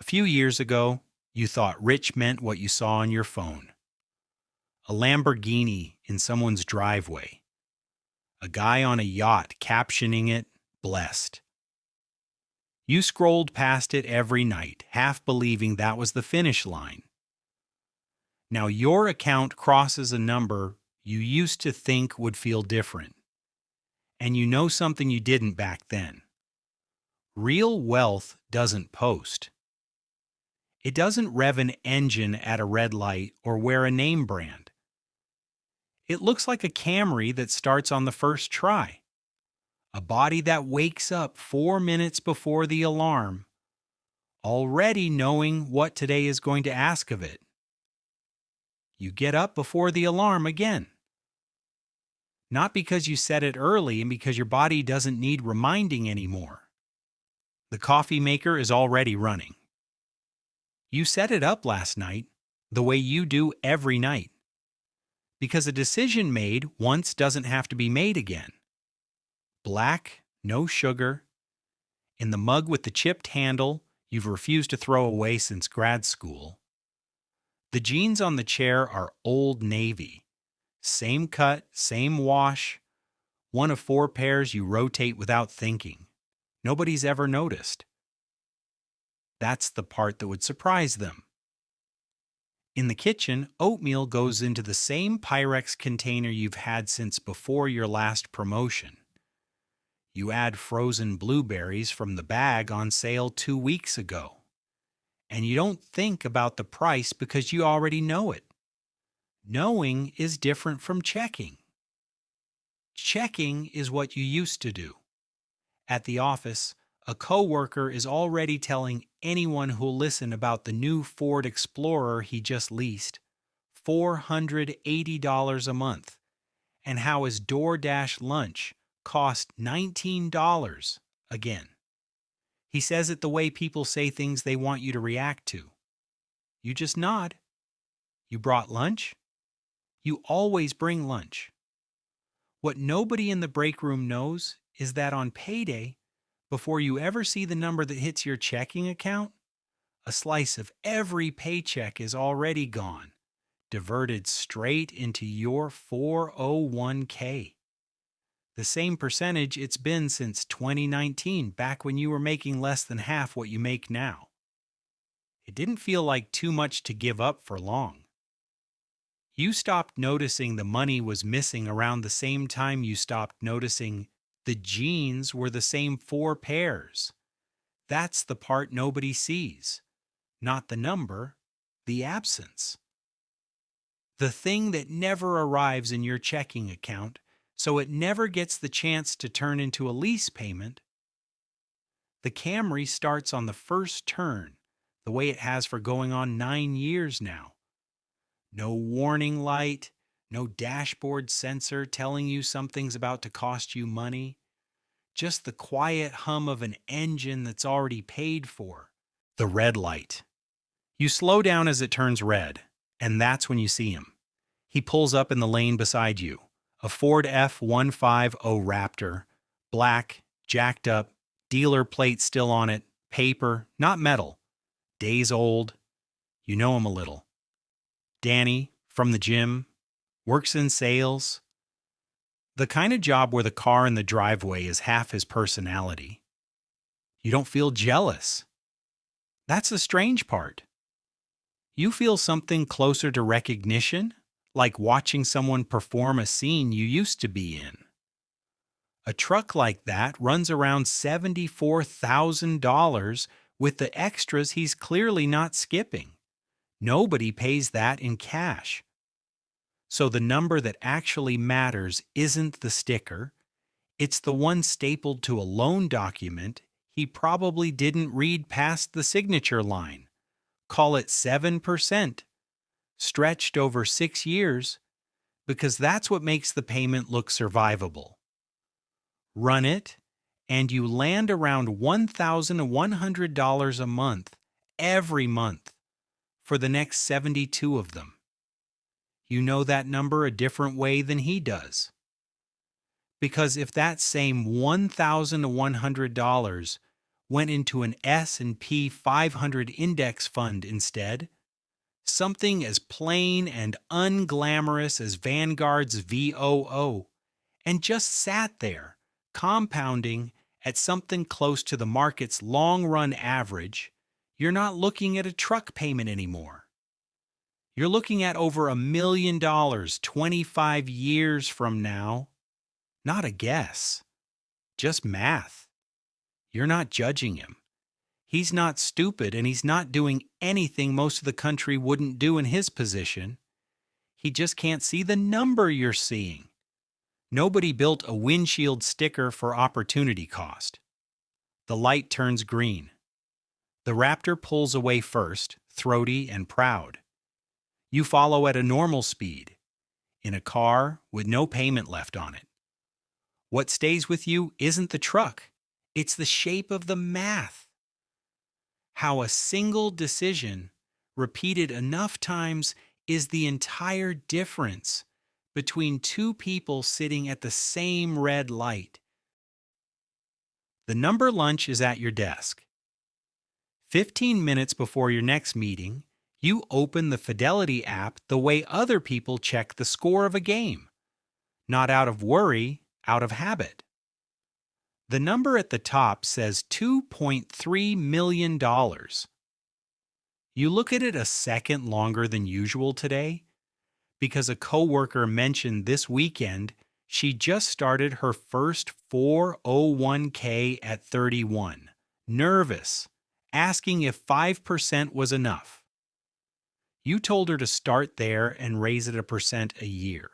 few years ago, you thought rich meant what you saw on your phone. A Lamborghini in someone's driveway. A guy on a yacht captioning it, blessed. You scrolled past it every night, half believing that was the finish line. Now your account crosses a number you used to think would feel different. And you know something you didn't back then. Real wealth doesn't post. It doesn't rev an engine at a red light or wear a name brand. It looks like a Camry that starts on the first try. A body that wakes up 4 minutes before the alarm, already knowing what today is going to ask of it. You get up before the alarm again. Not because you set it early and because your body doesn't need reminding anymore. The coffee maker is already running. You set it up last night the way you do every night. Because a decision made once doesn't have to be made again. Black, no sugar. In the mug with the chipped handle you've refused to throw away since grad school. The jeans on the chair are Old Navy. Same cut, same wash. One of 4 pairs you rotate without thinking. Nobody's ever noticed. That's the part that would surprise them. In the kitchen, oatmeal goes into the same Pyrex container you've had since before your last promotion. You add frozen blueberries from the bag on sale 2 weeks ago. And you don't think about the price because you already know it. Knowing is different from checking. Checking is what you used to do. At the office, a coworker is already telling anyone who'll listen about the new Ford Explorer he just leased, $480 a month, and how his DoorDash lunch cost $19 again. He says it the way people say things they want you to react to. You just nod. You brought lunch? You always bring lunch. What nobody in the break room knows is that on payday, before you ever see the number that hits your checking account, a slice of every paycheck is already gone, diverted straight into your 401k. The same percentage it's been since 2019, back when you were making less than half what you make now. It didn't feel like too much to give up for long. You stopped noticing the money was missing around the same time you stopped noticing the jeans were the same 4 pairs. That's the part nobody sees. Not the number, the absence. The thing that never arrives in your checking account, so it never gets the chance to turn into a lease payment. The Camry starts on the first turn, the way it has for going on 9 years now. No warning light, no dashboard sensor telling you something's about to cost you money. Just the quiet hum of an engine that's already paid for. The red light. You slow down as it turns red, and that's when you see him. He pulls up in the lane beside you. A Ford F-150 Raptor. Black, jacked up, dealer plate still on it, paper, not metal. Days old. You know him a little. Danny, from the gym, works in sales. The kind of job where the car in the driveway is half his personality. You don't feel jealous. That's the strange part. You feel something closer to recognition, like watching someone perform a scene you used to be in. A truck like that runs around $74,000 with the extras he's clearly not skipping. Nobody pays that in cash. So the number that actually matters isn't the sticker. It's the one stapled to a loan document he probably didn't read past the signature line. Call it 7%, stretched over 6 years, because that's what makes the payment look survivable. Run it, and you land around $1,100 a month, every month, for the next 72 of them. You know that number a different way than he does. Because if that same $1,100 went into an S&P 500 index fund instead, something as plain and unglamorous as Vanguard's VOO, and just sat there, compounding at something close to the market's long-run average, you're not looking at a truck payment anymore. You're looking at over $1 million 25 years from now. Not a guess, just math. You're not judging him. He's not stupid, and he's not doing anything most of the country wouldn't do in his position. He just can't see the number you're seeing. Nobody built a windshield sticker for opportunity cost. The light turns green. The Raptor pulls away first, throaty and proud. You follow at a normal speed, in a car with no payment left on it. What stays with you isn't the truck, it's the shape of the math. How a single decision, repeated enough times, is the entire difference between two people sitting at the same red light. The number lunch is at your desk. 15 minutes before your next meeting, you open the Fidelity app the way other people check the score of a game. Not out of worry, out of habit. The number at the top says $2.3 million. You look at it a second longer than usual today because a coworker mentioned this weekend she just started her first 401k at 31. Nervous, asking if 5% was enough. You told her to start there and raise it 1% a year.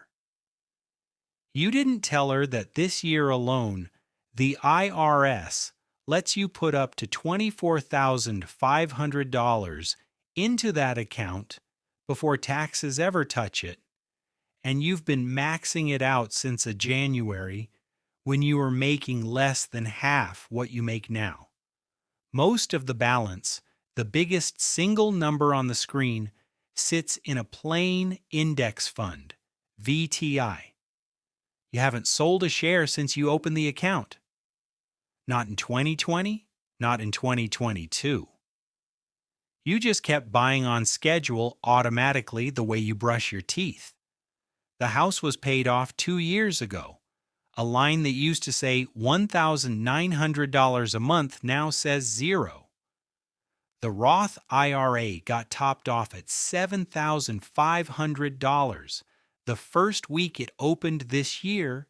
You didn't tell her that this year alone, the IRS lets you put up to $24,500 into that account before taxes ever touch it, and you've been maxing it out since a January when you were making less than half what you make now. Most of the balance, the biggest single number on the screen, sits in a plain index fund, VTI. You haven't sold a share since you opened the account. Not in 2020, not in 2022. You just kept buying on schedule automatically the way you brush your teeth. The house was paid off 2 years ago. A line that used to say $1,900 a month now says zero. The Roth IRA got topped off at $7,500 the first week it opened this year,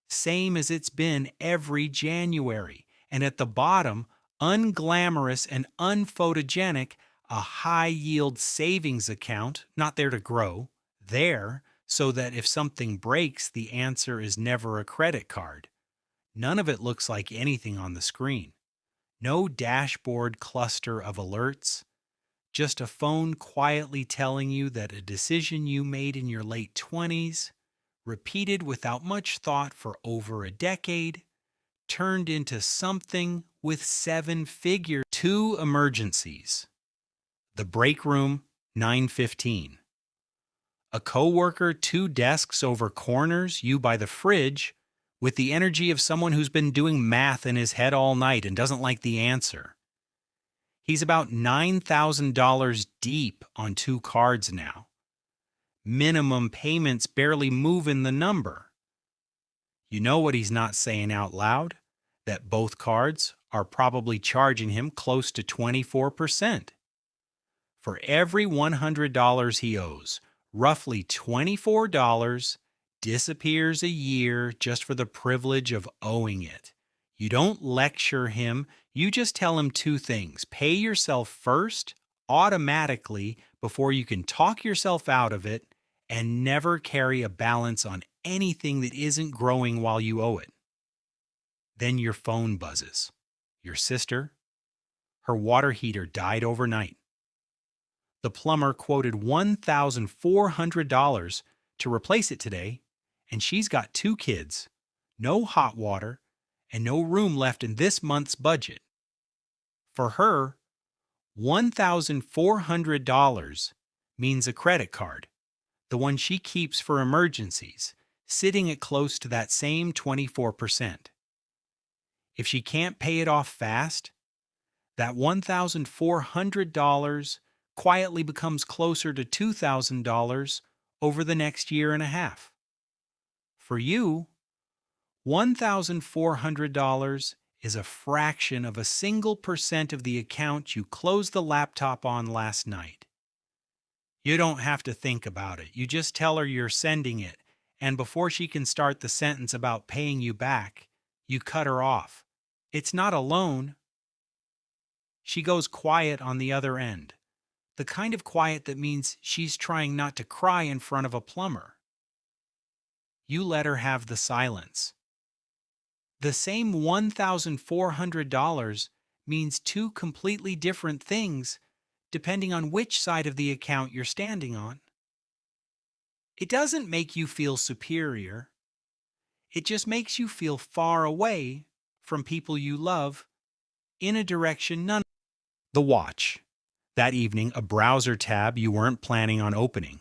same as it's been every January, and at the bottom, unglamorous and unphotogenic, a high-yield savings account, not there to grow, there so that if something breaks, the answer is never a credit card. None of it looks like anything on the screen. No dashboard cluster of alerts, just a phone quietly telling you that a decision you made in your late 20s, repeated without much thought for over a decade, turned into something with 7 figures. 2 emergencies. The break room, 9:15. A coworker 2 desks over corners, you by the fridge, with the energy of someone who's been doing math in his head all night and doesn't like the answer. He's about $9,000 deep on 2 cards now. Minimum payments barely move in the number. You know what he's not saying out loud? That both cards are probably charging him close to 24%. For every $100 he owes, roughly $24 disappears a year just for the privilege of owing it. You don't lecture him, you just tell him 2 things. Pay yourself first, automatically, before you can talk yourself out of it, and never carry a balance on anything that isn't growing while you owe it. Then your phone buzzes. Your sister? Her water heater died overnight. The plumber quoted $1,400 to replace it today, and she's got 2 kids, no hot water, and no room left in this month's budget. For her, $1,400 means a credit card, the one she keeps for emergencies, sitting at close to that same 24%. If she can't pay it off fast, That $1,400 quietly becomes closer to $2,000 over the next year and a half. For you, $1,400 is a fraction of a single percent of the account you closed the laptop on last night. You don't have to think about it. You just tell her you're sending it, and before she can start the sentence about paying you back, you cut her off. It's not a loan. She goes quiet on the other end. The kind of quiet that means she's trying not to cry in front of a plumber. You let her have the silence. The same $1,400 means two completely different things depending on which side of the account you're standing on. It doesn't make you feel superior. It just makes you feel far away from people you love in a direction none. The watch. That evening, a browser tab you weren't planning on opening.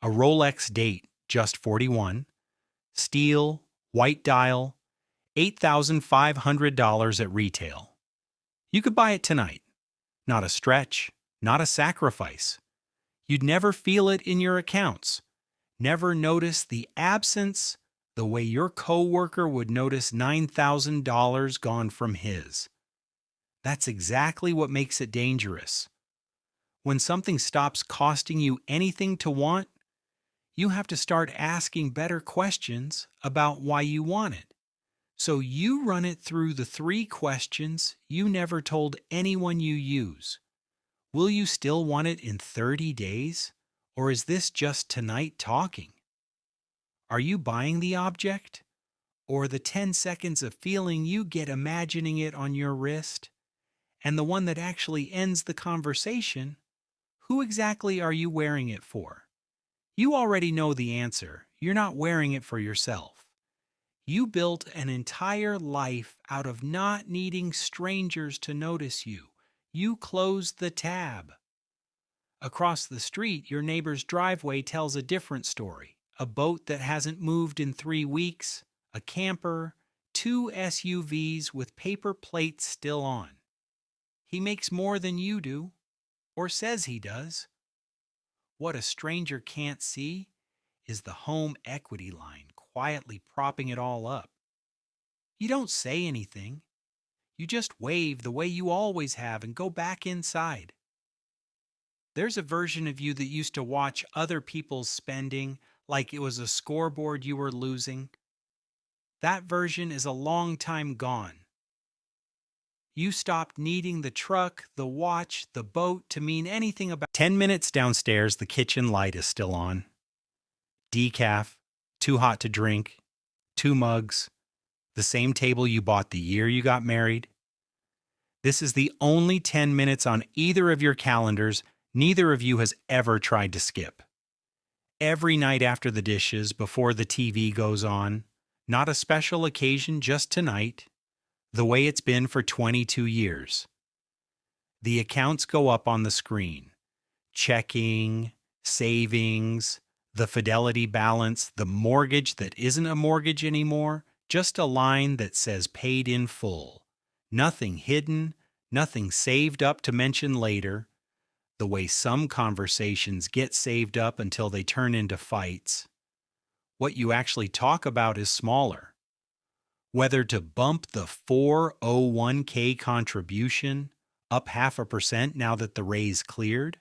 A Rolex date, just 41. Steel, white dial, $8,500 at retail. You could buy it tonight. Not a stretch, not a sacrifice. You'd never feel it in your accounts. Never notice the absence the way your coworker would notice $9,000 gone from his. That's exactly what makes it dangerous. When something stops costing you anything to want, you have to start asking better questions about why you want it. So you run it through the 3 questions you never told anyone you use. Will you still want it in 30 days? Or is this just tonight talking? Are you buying the object? Or the 10 seconds of feeling you get imagining it on your wrist? And the one that actually ends the conversation, who exactly are you wearing it for? You already know the answer. You're not wearing it for yourself. You built an entire life out of not needing strangers to notice you. You closed the tab. Across the street, your neighbor's driveway tells a different story. A boat that hasn't moved in 3 weeks, a camper, 2 SUVs with paper plates still on. He makes more than you do, or says he does. What a stranger can't see is the home equity line quietly propping it all up. You don't say anything. You just wave the way you always have and go back inside. There's a version of you that used to watch other people's spending like it was a scoreboard you were losing. That version is a long time gone. You stopped needing the truck, the watch, the boat to mean anything about. 10 minutes downstairs, the kitchen light is still on. Decaf, too hot to drink, 2 mugs, the same table you bought the year you got married. This is the only 10 minutes on either of your calendars neither of you has ever tried to skip. Every night after the dishes, before the TV goes on, not a special occasion, just tonight, the way it's been for 22 years. The accounts go up on the screen. Checking, savings, the fidelity balance, the mortgage that isn't a mortgage anymore, just a line that says paid in full. Nothing hidden, nothing saved up to mention later. The way some conversations get saved up until they turn into fights. What you actually talk about is smaller. Whether to bump the 401k contribution up 0.5% now that the raise cleared.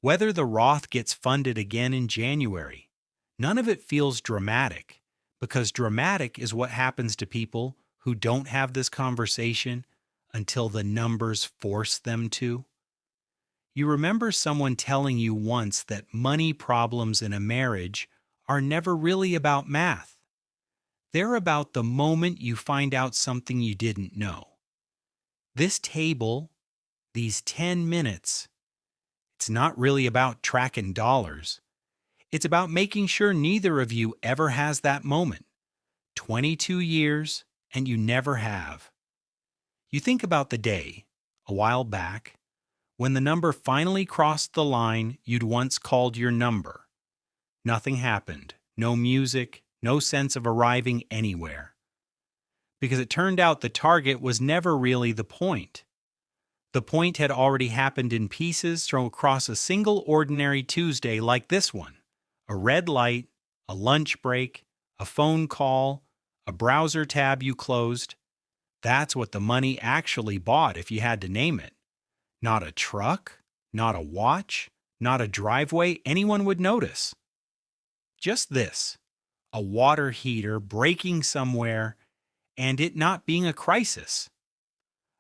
Whether the Roth gets funded again in January. None of it feels dramatic, because dramatic is what happens to people who don't have this conversation until the numbers force them to. You remember someone telling you once that money problems in a marriage are never really about math. They're about the moment you find out something you didn't know. This table, these 10 minutes, it's not really about tracking dollars. It's about making sure neither of you ever has that moment. 22 years, and you never have. You think about the day, a while back, when the number finally crossed the line you'd once called your number. Nothing happened, no music, no sense of arriving anywhere. Because it turned out the target was never really the point. The point had already happened in pieces thrown across a single ordinary Tuesday like this one. A red light, a lunch break, a phone call, a browser tab you closed. That's what the money actually bought if you had to name it. Not a truck, not a watch, not a driveway anyone would notice. Just this, a water heater breaking somewhere and it not being a crisis.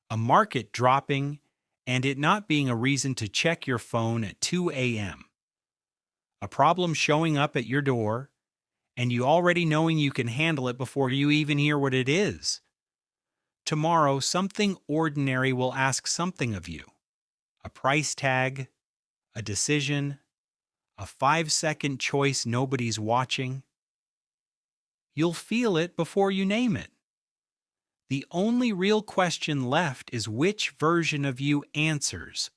A market dropping and it not being a reason to check your phone at 2 a.m. A problem showing up at your door and you already knowing you can handle it before you even hear what it is. Tomorrow, something ordinary will ask something of you. A price tag, a decision, a 5-second choice nobody's watching. You'll feel it before you name it. The only real question left is which version of you answers